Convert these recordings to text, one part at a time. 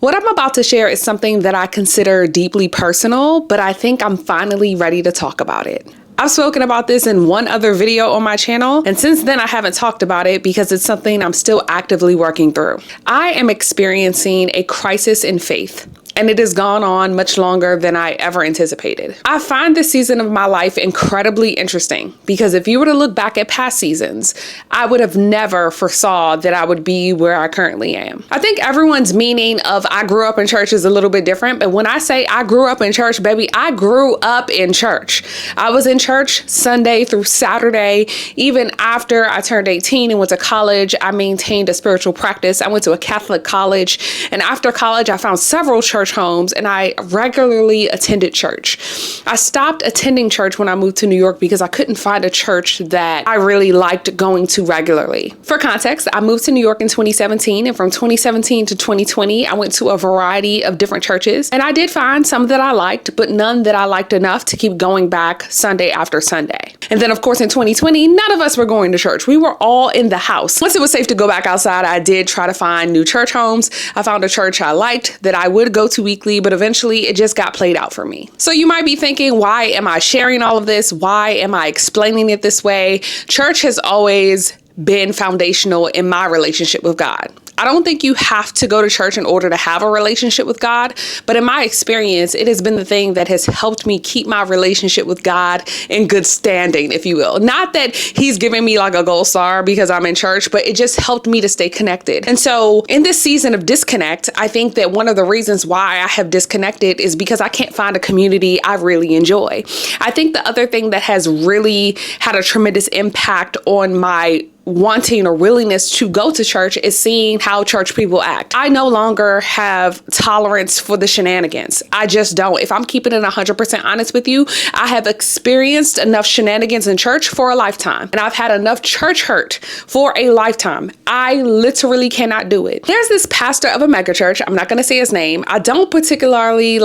What I'm about to share is something that I consider deeply personal, but I think I'm finally ready to talk about it. I've spoken about this in one other video on my channel, and since then I haven't talked about it because it's something I'm still actively working through. I am experiencing a crisis in faith, and it has gone on much longer than I ever anticipated. I find this season of my life incredibly interesting because if you were to look back at past seasons, I would have never foresaw that I would be where I currently am. I think everyone's meaning of I grew up in church is a little bit different, but when I say I grew up in church, baby, I grew up in church. I was in church Sunday through Saturday. Even after I turned 18 and went to college, I maintained a spiritual practice. I went to a Catholic college, and after college, I found several church homes and I regularly attended church. I stopped attending church when I moved to New York because I couldn't find a church that I really liked going to regularly. For context, I moved to New York in 2017, and from 2017 to 2020, I went to a variety of different churches, and I did find some that I liked, but none that I liked enough to keep going back Sunday after Sunday. And then of course in 2020, none of us were going to church. We were all in the house. Once it was safe to go back outside, I did try to find new church homes. I found a church I liked that I would go to weekly, but eventually it just got played out for me. So you might be thinking, why am I sharing all of this? Why am I explaining it this way? Church has always been foundational in my relationship with God. I don't think you have to go to church in order to have a relationship with God, but in my experience, it has been the thing that has helped me keep my relationship with God in good standing, if you will. Not that he's giving me like a gold star because I'm in church, but it just helped me to stay connected. And so in this season of disconnect, I think that one of the reasons why I have disconnected is because I can't find a community I really enjoy. I think the other thing that has really had a tremendous impact on my wanting or willingness to go to church is seeing how church people act. I no longer have tolerance for the shenanigans. I just don't. If I'm keeping it 100% honest with you, I have experienced enough shenanigans in church for a lifetime, and I've had enough church hurt for a lifetime. I literally cannot do it. There's this pastor of a megachurch. I'm not going to say his name. I don't particularly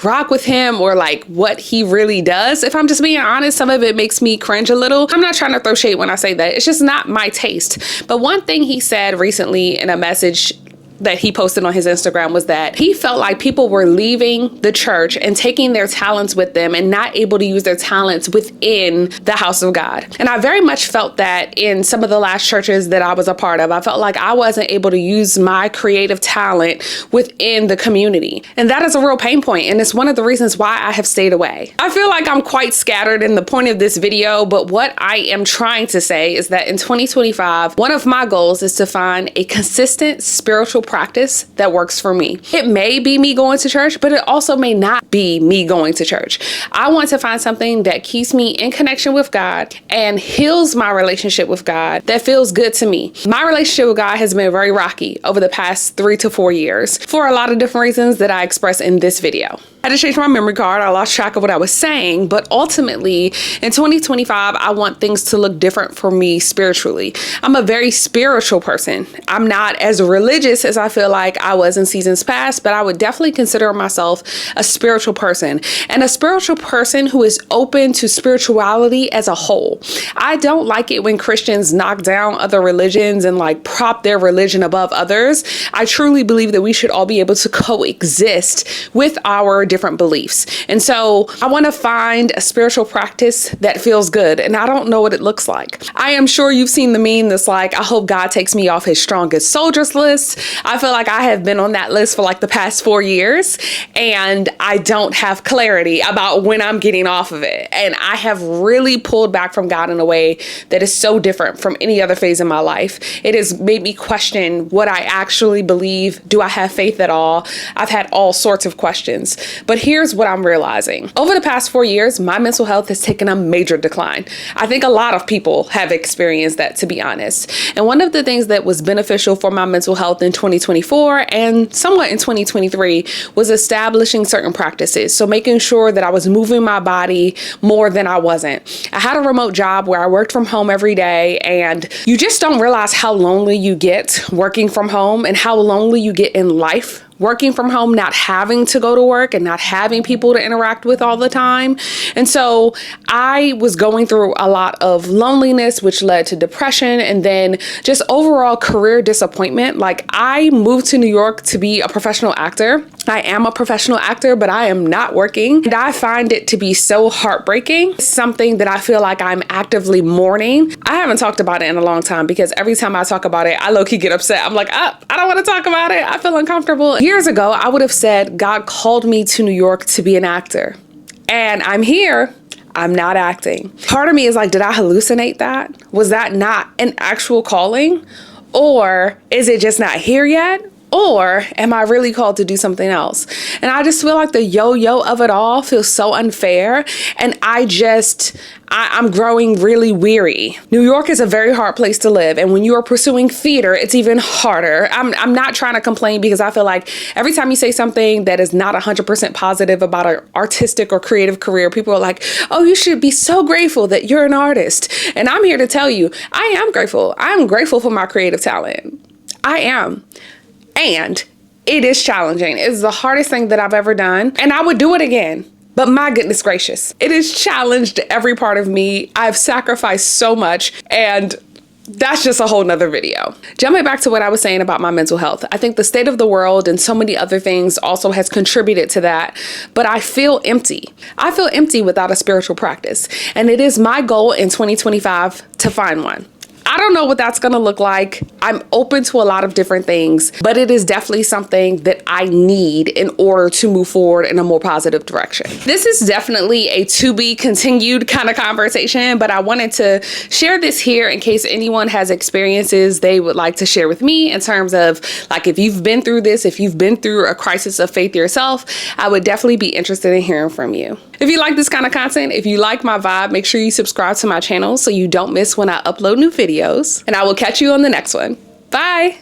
rock with him or like what he really does. If I'm just being honest, some of it makes me cringe a little. I'm not trying to throw shade when I say that. It's just not my taste. But one thing he said recently in a message that he posted on his Instagram was that he felt like people were leaving the church and taking their talents with them and not able to use their talents within the house of God. And I very much felt that in some of the last churches that I was a part of. I felt like I wasn't able to use my creative talent within the community. And that is a real pain point, and it's one of the reasons why I have stayed away. I feel like I'm quite scattered in the point of this video, but what I am trying to say is that in 2025, one of my goals is to find a consistent spiritual practice that works for me. It may be me going to church, but it also may not be me going to church. I want to find something that keeps me in connection with God and heals my relationship with God that feels good to me. My relationship with God has been very rocky over the past 3 to 4 years for a lot of different reasons that I express in this video. I had to change my memory card. I lost track of what I was saying, but ultimately in 2025, I want things to look different for me spiritually. I'm a very spiritual person. I'm not as religious as I feel like I was in seasons past, but I would definitely consider myself a spiritual person, and a spiritual person who is open to spirituality as a whole. I don't like it when Christians knock down other religions and prop their religion above others. I truly believe that we should all be able to coexist with our different beliefs. And so I want to find a spiritual practice that feels good, and I don't know what it looks like. I am sure you've seen the meme that's I hope God takes me off his strongest soldiers list. I feel like I have been on that list for the past 4 years, and I don't have clarity about when I'm getting off of it. And I have really pulled back from God in a way that is so different from any other phase in my life. It has made me question what I actually believe. Do I have faith at all? I've had all sorts of questions. But here's what I'm realizing. Over the past 4 years, my mental health has taken a major decline. I think a lot of people have experienced that, to be honest. And one of the things that was beneficial for my mental health in 2024 and somewhat in 2023 was establishing certain practices. So making sure that I was moving my body more than I wasn't. I had a remote job where I worked from home every day, and you just don't realize how lonely you get working from home and how lonely you get in life working from home, not having to go to work and not having people to interact with all the time. And so I was going through a lot of loneliness, which led to depression and then just overall career disappointment. Like, I moved to New York to be a professional actor. I am a professional actor, but I am not working. And I find it to be so heartbreaking. It's something that I feel like I'm actively mourning. I haven't talked about it in a long time because every time I talk about it, I low-key get upset. I'm like, I don't want to talk about it. I feel uncomfortable. Years ago, I would have said God called me to New York to be an actor. And I'm here. I'm not acting. Part of me is like, did I hallucinate that? Was that not an actual calling? Or is it just not here yet? Or am I really called to do something else? And I just feel like the yo-yo of it all feels so unfair. And I'm growing really weary. New York is a very hard place to live. And when you are pursuing theater, it's even harder. I'm not trying to complain because I feel like every time you say something that is not 100% positive about an artistic or creative career, people are like, oh, you should be so grateful that you're an artist. And I'm here to tell you, I am grateful. I'm grateful for my creative talent. I am. And it is challenging. It's the hardest thing that I've ever done. And I would do it again. But my goodness gracious, it has challenged every part of me. I've sacrificed so much, and that's just a whole nother video. Jumping back to what I was saying about my mental health, I think the state of the world and so many other things also has contributed to that, but I feel empty. I feel empty without a spiritual practice, and it is my goal in 2025 to find one. I don't know what that's gonna look like. I'm open to a lot of different things, but it is definitely something that I need in order to move forward in a more positive direction. This is definitely a to be continued kind of conversation, but I wanted to share this here in case anyone has experiences they would like to share with me in terms of, like, if you've been through this, if you've been through a crisis of faith yourself, I would definitely be interested in hearing from you. If you like this kind of content, if you like my vibe, make sure you subscribe to my channel so you don't miss when I upload new videos. And I will catch you on the next one. Bye.